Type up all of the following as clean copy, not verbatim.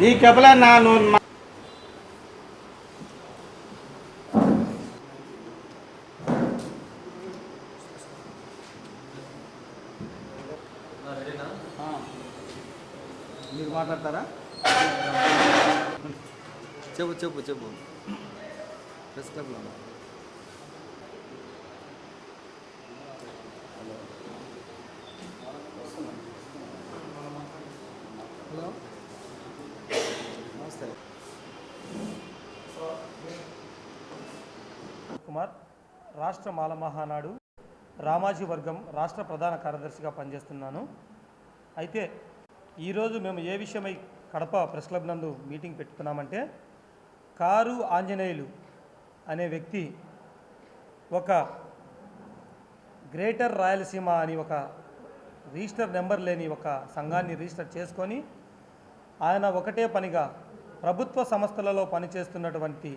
నీ చెప్పలే నా మీరు మాట్లాడతారా? చెప్పు చెప్పు చెప్పు. ప్రెస్ క్లబ్లో హలో, నమస్తే. కుమార్, రాష్ట్ర మాల మహానాడు రామాజీ వర్గం రాష్ట్ర ప్రధాన కార్యదర్శిగా పనిచేస్తున్నాను. అయితే ఈరోజు మేము ఏ విషయమై కడప ప్రెస్ క్లబ్ నందు మీటింగ్ పెట్టుకున్నామంటే, కారు ఆంజనేయులు అనే వ్యక్తి ఒక గ్రేటర్ రాయలసీమ అని ఒక రిజిస్టర్ నెంబర్ లేని ఒక సంఘాన్ని రిజిస్టర్ చేసుకొని ఆయన ఒకటే పనిగా ప్రభుత్వ సంస్థలలో పనిచేస్తున్నటువంటి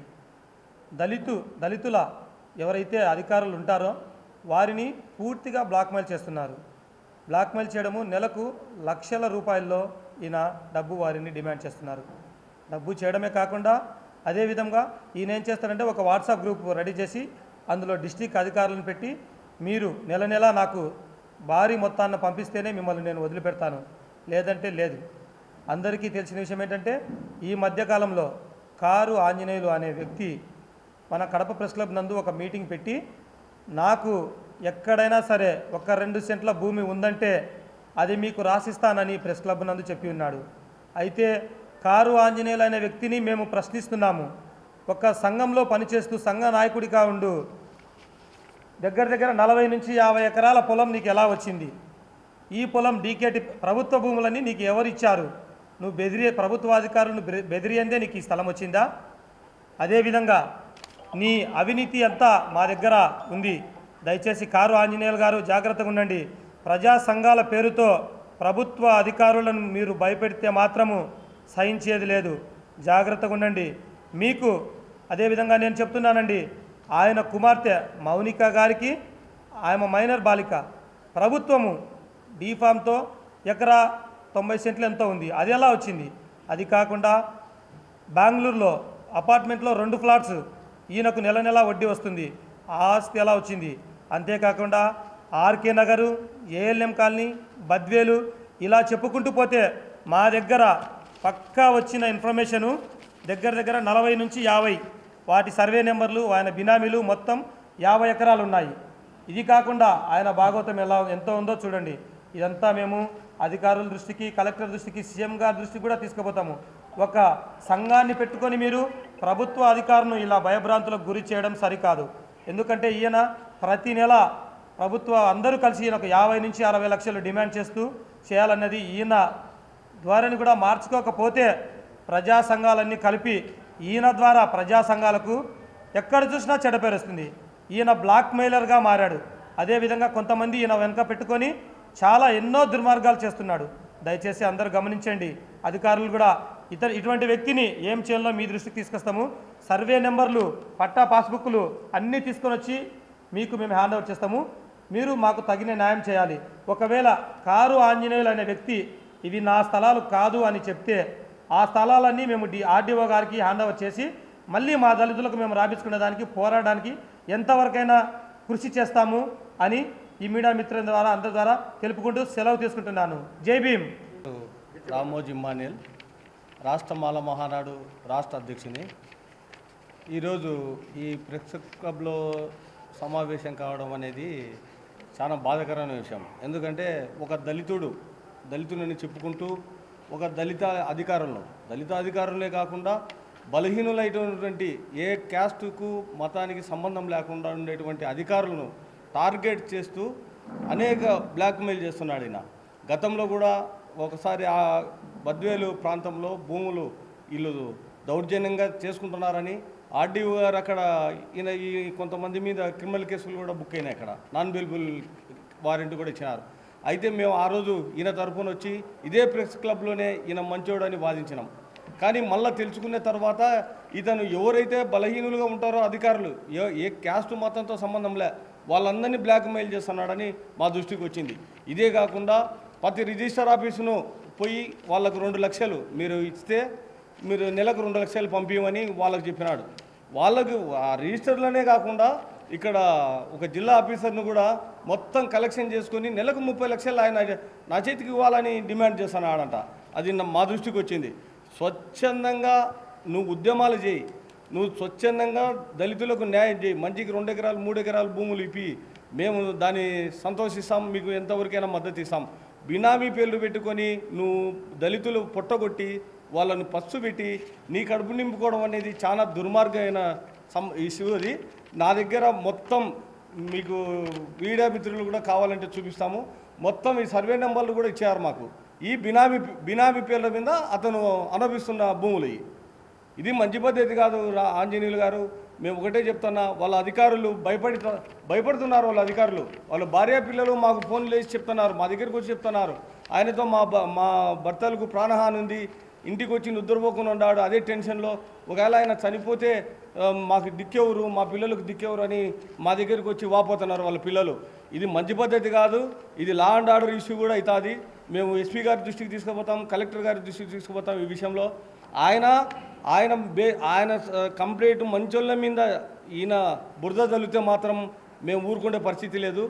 దళితుల ఎవరైతే అధికారులు ఉంటారో వారిని పూర్తిగా బ్లాక్మెయిల్ చేస్తున్నారు. బ్లాక్మెయిల్ చేయడము, నెలకు లక్షల రూపాయల్లో ఈయన డబ్బు వారిని డిమాండ్ చేస్తున్నారు. డబ్బు చేయడమే కాకుండా అదేవిధంగా ఈయన ఏం చేస్తారంటే ఒక వాట్సాప్ గ్రూప్ రెడీ చేసి అందులో డిస్ట్రిక్ట్ అధికారులను పెట్టి, మీరు నెల నెలా నాకు భారీ మొత్తాన్ని పంపిస్తేనే మిమ్మల్ని నేను వదిలిపెడతాను, లేదంటే లేదు. అందరికీ తెలిసిన విషయం ఏంటంటే, ఈ మధ్యకాలంలో కారు ఆంజనేయులు అనే వ్యక్తి మన కడప ప్రెస్ క్లబ్ నందు ఒక మీటింగ్ పెట్టి, నాకు ఎక్కడైనా సరే ఒక 2 సెంట్ల భూమి ఉందంటే అది మీకు రాసిస్తానని ప్రెస్ క్లబ్ నందు చెప్పి ఉన్నాడు. అయితే కారు ఆంజనేయులు అనే వ్యక్తిని మేము ప్రశ్నిస్తున్నాము. ఒక సంఘంలో పనిచేస్తూ సంఘ నాయకుడిగా ఉండు దగ్గర 40 నుంచి 50 ఎకరాల పొలం నీకు ఎలా వచ్చింది? ఈ పొలం డీకేటి ప్రభుత్వ భూములని నీకు ఎవరు ఇచ్చారు? నువ్వు ప్రభుత్వాధికారులను బెదిరియందే నీకు ఈ స్థలం వచ్చిందా? అదేవిధంగా నీ అవినీతి అంతా మా దగ్గర ఉంది. దయచేసి కారు ఆంజనేయులు గారు జాగ్రత్తగా ఉండండి. ప్రజా సంఘాల పేరుతో ప్రభుత్వ అధికారులను మీరు భయపెడితే మాత్రము సహించేది లేదు. జాగ్రత్తగా ఉండండి. మీకు అదేవిధంగా నేను చెప్తున్నానండి, ఆయన కుమార్తె మౌనిక గారికి, ఆమె మైనర్ బాలిక, ప్రభుత్వము డీఫామ్తో ఎకరా 90 సెంట్లు ఎంతో ఉంది. అది ఎలా వచ్చింది? అది కాకుండా బెంగళూరులో అపార్ట్మెంట్లో 2 ఫ్లాట్స్ ఈయనకు నెల నెలా వడ్డీ వస్తుంది. ఆ ఆస్తి ఎలా వచ్చింది? అంతేకాకుండా ఆర్కే నగరు, ఏఎల్ఎం కాలనీ, బద్వేలు ఇలా చెప్పుకుంటూ పోతే మా దగ్గర పక్కా వచ్చిన ఇన్ఫర్మేషను దగ్గర 40 నుంచి 50 వాటి సర్వే నెంబర్లు, ఆయన బినామీలు మొత్తం 50 ఎకరాలు ఉన్నాయి. ఇది కాకుండా ఆయన భాగవతం ఎంతో ఉందో చూడండి. ఇదంతా మేము అధికారుల దృష్టికి, కలెక్టర్ దృష్టికి, సీఎం గారి దృష్టికి కూడా తీసుకుపోతాము. ఒక సంఘాన్ని పెట్టుకొని మీరు ప్రభుత్వ అధికారులను ఇలా భయభ్రాంతులకు గురి చేయడం సరికాదు. ఎందుకంటే ఈయన ప్రతి నెల అందరూ కలిసి ఈయన ఒక 50 నుంచి 60 లక్షలు డిమాండ్ చేస్తూ చేయాలన్నది ఈయన ద్వారాని కూడా మార్చుకోకపోతే ప్రజా సంఘాలన్నీ కలిపి ఈయన ద్వారా ప్రజా సంఘాలకు ఎక్కడ చూసినా చెడపేరుస్తుంది. ఈయన బ్లాక్మెయిలర్గా మారాడు. అదేవిధంగా కొంతమంది ఈయన వెనక పెట్టుకొని చాలా ఎన్నో దుర్మార్గాలు చేస్తున్నాడు. దయచేసి అందరూ గమనించండి. అధికారులు కూడా ఇటువంటి వ్యక్తిని ఏం చేయాలో మీ దృష్టికి తీసుకొస్తాము. సర్వే నెంబర్లు, పట్టా పాస్బుక్లు అన్నీ తీసుకొని వచ్చి మీకు మేము హ్యాండ్ ఓవర్ చేస్తాము. మీరు మాకు తగిన న్యాయం చేయాలి. ఒకవేళ కారు ఆంజనేయులు అనే వ్యక్తి ఇవి నా స్థలాలు కాదు అని చెప్తే ఆ స్థలాలన్నీ మేము ఆర్డీఓ గారికి హ్యాండ్ ఓవర్ చేసి మళ్ళీ మా దళితులకు మేము రాపించుకునే దానికి పోరాడడానికి ఎంతవరకైనా కృషి చేస్తాము అని ఈ మీడియా మిత్రుల ద్వారా అందరి ద్వారా తెలుపుకుంటూ సెలవు తీసుకుంటున్నాను. జై భీమ్. రామోజీ ఇమ్మాన్యుయల్, రాష్ట్ర మాల మహానాడు రాష్ట్ర అధ్యక్షుని. ఈరోజు ఈ ప్రెస్ క్లబ్లో సమావేశం కావడం అనేది చాలా బాధాకరమైన విషయం. ఎందుకంటే ఒక దళితులని చెప్పుకుంటూ ఒక దళిత అధికారులే కాకుండా బలహీనులైనటువంటి ఏ క్యాస్టుకు మతానికి సంబంధం లేకుండా ఉండేటువంటి అధికారులను టార్గెట్ చేస్తూ అనేక బ్లాక్మెయిల్ చేస్తున్నాడు ఈయన. గతంలో కూడా ఒకసారి ఆ బద్వేలు ప్రాంతంలో భూములు వీళ్ళు దౌర్జన్యంగా చేసుకుంటున్నారని ఆర్డీఓ గారు అక్కడ ఈయన ఈ కొంతమంది మీద క్రిమినల్ కేసులు కూడా బుక్ అయినాయి. అక్కడ నాన్ బెయిలబుల్ వారెంట్ కూడా ఇచ్చినారు. అయితే మేము ఆ రోజు ఈయన తరఫున వచ్చి ఇదే ప్రెస్ క్లబ్లోనే ఈయన మంచోడని వాదించినాం. కానీ మళ్ళీ తెలుసుకునే తర్వాత ఇతను ఎవరైతే బలహీనులుగా ఉంటారో అధికారులు, ఏ క్యాస్ట్ మతంతో సంబంధం లే, వాళ్ళందరినీ బ్లాక్మెయిల్ చేస్తున్నాడని మా దృష్టికి వచ్చింది. ఇదే కాకుండా ప్రతి రిజిస్టర్ ఆఫీసును పోయి వాళ్ళకు 2 లక్షలు మీరు ఇస్తే మీరు నెలకు 2 లక్షలు పంపించమని వాళ్ళకు చెప్పినాడు. వాళ్ళకు ఆ రిజిస్టర్లోనే కాకుండా ఇక్కడ ఒక జిల్లా ఆఫీసర్ను కూడా మొత్తం కలెక్షన్ చేసుకొని నెలకు 30 లక్షలు ఆయన నా చేతికి ఇవ్వాలని డిమాండ్ చేస్తున్నాడంట. అది మా దృష్టికి వచ్చింది. స్వచ్ఛందంగా నువ్వు ఉద్యమాలు చేయి, నువ్వు స్వచ్ఛందంగా దళితులకు న్యాయం చేయి, మంచికి 2 ఎకరాలు 3 ఎకరాలు భూములు ఇప్పి మేము దాన్ని సంతోషిస్తాం, మీకు ఎంతవరకైనా మద్దతు ఇస్తాం. బినామీ పేర్లు పెట్టుకొని నువ్వు దళితులు పొట్టగొట్టి వాళ్ళను పచ్చు పెట్టి నీ కడుపు నింపుకోవడం అనేది చాలా దుర్మార్గమైన ఇష్యూ. అది నా దగ్గర మొత్తం మీకు మీడియా మిత్రులు కూడా కావాలంటే చూపిస్తాము. మొత్తం ఈ సర్వే నెంబర్లు కూడా ఇచ్చారు మాకు. ఈ బినామీ పేర్ల మీద అతను అనుభవిస్తున్న భూములు. ఇది మంచి పద్ధతి కాదు ఆంజనేయులు గారు. మేము ఒకటే చెప్తున్నా, వాళ్ళ అధికారులు భయపడుతున్నారు. వాళ్ళ అధికారులు వాళ్ళ భార్య పిల్లలు మాకు ఫోన్లు వేసి చెప్తున్నారు, మా దగ్గరికి వచ్చి చెప్తున్నారు, ఆయనతో మా భర్తలకు ప్రాణహాని ఉంది, ఇంటికి వచ్చి నిద్రపోకుండా ఉన్నాడు, అదే టెన్షన్లో. ఒకవేళ ఆయన చనిపోతే మాకు దిక్కెవరు, మా పిల్లలకు దిక్కెవరు అని మా దగ్గరికి వచ్చి వాపోతున్నారు వాళ్ళ పిల్లలు. ఇది మంచి పద్ధతి కాదు. ఇది లా అండ్ ఆర్డర్ ఇష్యూ కూడా అవుతుంది. మేము ఎస్పీ గారి దృష్టికి తీసుకుపోతాం, కలెక్టర్ గారి దృష్టికి తీసుకుపోతాం. ఈ విషయంలో ఆయన కంప్లీట్ మంచోళ్ళ మీద ఈయన బురద చల్లితే మాత్రం మేము ఊరుకునే పరిస్థితి లేదు.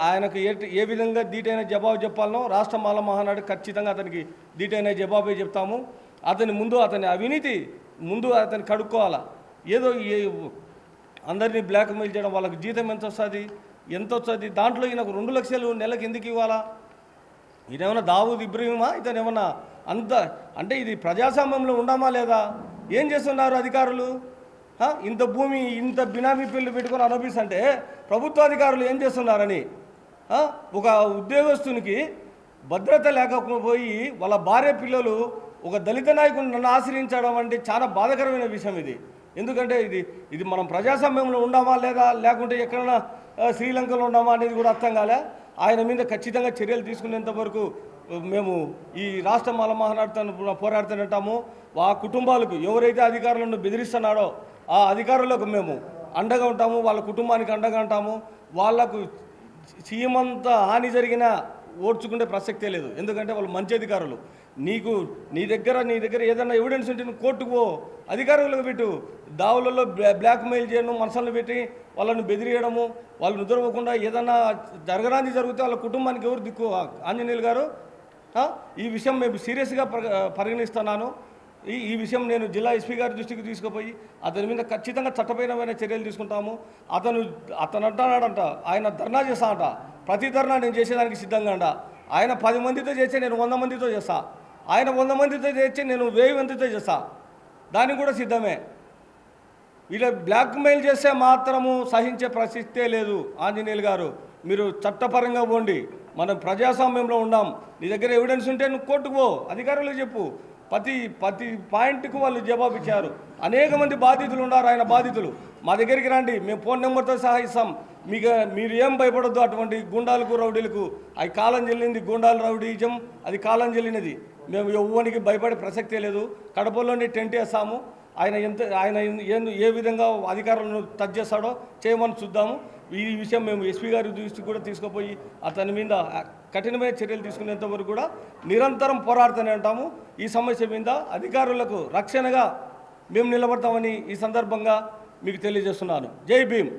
ఆయనకు ఏ విధంగా దీటైన జవాబు చెప్పాలనో రాష్ట్ర మాల మహానాడు ఖచ్చితంగా అతనికి దీటైన జవాబే చెప్తాము. అతని అవినీతి ముందు అతన్ని కడుక్కోవాలా. ఏదో అందరినీ బ్లాక్మెయిల్ చేయడం, వాళ్ళకి జీతం ఎంత వస్తుంది, దాంట్లో ఈయనకు 2 లక్షలు నెలకు ఎందుకు ఇవ్వాలా? ఇదేమన్నా దావూద్ ఇబ్రహీమా? ఇతను ఏమన్నా అంటే ఇది ప్రజాస్వామ్యంలో ఉండామా లేదా? ఏం చేస్తున్నారు అధికారులు? ఇంత భూమి ఇంత బినామీ పిల్లలు పెట్టుకొని అనుభవిస్తుంటే ప్రభుత్వ అధికారులు ఏం చేస్తున్నారని ఒక ఉద్యోగస్తునికి భద్రత లేకపోయి వాళ్ళ భార్య పిల్లలు ఒక దళిత నాయకుని నన్ను ఆశ్రయించడం అంటే చాలా బాధాకరమైన విషయం ఇది. ఎందుకంటే ఇది మనం ప్రజాస్వామ్యంలో ఉండామా లేదా, లేకుంటే ఎక్కడైనా శ్రీలంకలో ఉండామా అనేది కూడా అర్థం కాలే. ఆయన మీద ఖచ్చితంగా చర్యలు తీసుకునేంత వరకు మేము ఈ రాష్ట్ర మాల మహానాడుతో పోరాడుతుంటాము. ఆ కుటుంబాలకు ఎవరైతే అధికారులను బెదిరిస్తున్నాడో ఆ అధికారులకు మేము అండగా ఉంటాము, వాళ్ళ కుటుంబానికి అండగా ఉంటాము. వాళ్లకు సీమంత హాని జరిగినా ఓడ్చుకునే ప్రసక్తే లేదు. ఎందుకంటే వాళ్ళు మంచి అధికారులు. నీ దగ్గర ఏదైనా ఎవిడెన్స్ ఉంటే నువ్వు కోర్టుకు పో, అధికారులకు పెట్టు. దావులలో బ్లాక్మెయిల్ చేయడం, మనసులను పెట్టి వాళ్ళను బెదిరియడము, వాళ్ళు నిద్రపోకుండా ఏదన్నా జరగరాంది జరిగితే వాళ్ళ కుటుంబానికి ఎవరు దిక్కు? ఆంజనేయులు గారు, ఈ విషయం మేము సీరియస్గా పరిగణిస్తున్నాను. ఈ విషయం నేను జిల్లా ఎస్పీ గారి దృష్టికి తీసుకుపోయి అతని మీద ఖచ్చితంగా చట్టపరమైన చర్యలు తీసుకుంటాము. అతను అంటున్నాడంట, ఆయన ధర్నా చేస్తా అంట. ప్రతి ధర్నా నేను చేసేదానికి సిద్ధంగా అంట. ఆయన 10 మందితో చేస్తే నేను 100 మందితో చేస్తా. ఆయన 100 మందితో చేస్తే నేను 1000 మందితో చేస్తా. దానికి కూడా సిద్ధమే. వీళ్ళ బ్లాక్మెయిల్ చేస్తే మాత్రము సహించే ప్రసక్తే లేదు. ఆంజనేయులు గారు, మీరు చట్టపరంగా పోండి. మనం ప్రజాస్వామ్యంలో ఉన్నాం. నీ దగ్గర ఎవిడెన్స్ ఉంటే నువ్వు కోర్టుకు పో, అధికారులకు చెప్పు. ప్రతి పాయింట్కు వాళ్ళు జవాబు ఇచ్చారు. అనేక మంది బాధితులు ఉన్నారు. ఆయన బాధితులు మా దగ్గరికి రండి, మేము ఫోన్ నెంబర్తో సహా ఇస్తాం. మీరు ఏం భయపడొద్దు. అటువంటి గుండాలకు రౌడీలకు అది కాలం చెల్లింది. గుండాలు రౌడీజం అది కాలం చెల్లినది. మేము ఎవ్వరికి భయపడే ప్రసక్తే లేదు. కడపలోనే టెంట్ వేస్తాము. ఆయన ఏ విధంగా అధికారులను టచ్ చేస్తాడో చేయమని చూద్దాము. ఈ విషయం మేము ఎస్పీ గారి దృష్టికి కూడా తీసుకుపోయి అతని మీద కఠినమైన చర్యలు తీసుకునేంత వరకు కూడా నిరంతరం పోరాడుతూనే ఉంటాము. ఈ సమస్య మీద అధికారులకు రక్షణగా మేము నిలబడతామని ఈ సందర్భంగా మీకు తెలియజేస్తున్నాను. జై భీమ్.